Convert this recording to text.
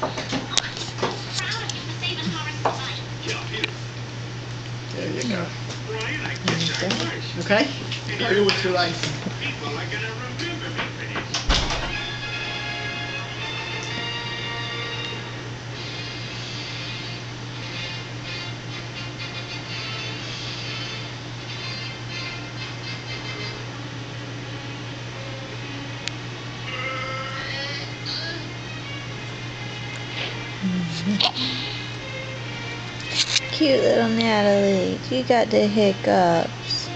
There you go. Okay. Do what you like. Cute little Natalie. You got the hiccups.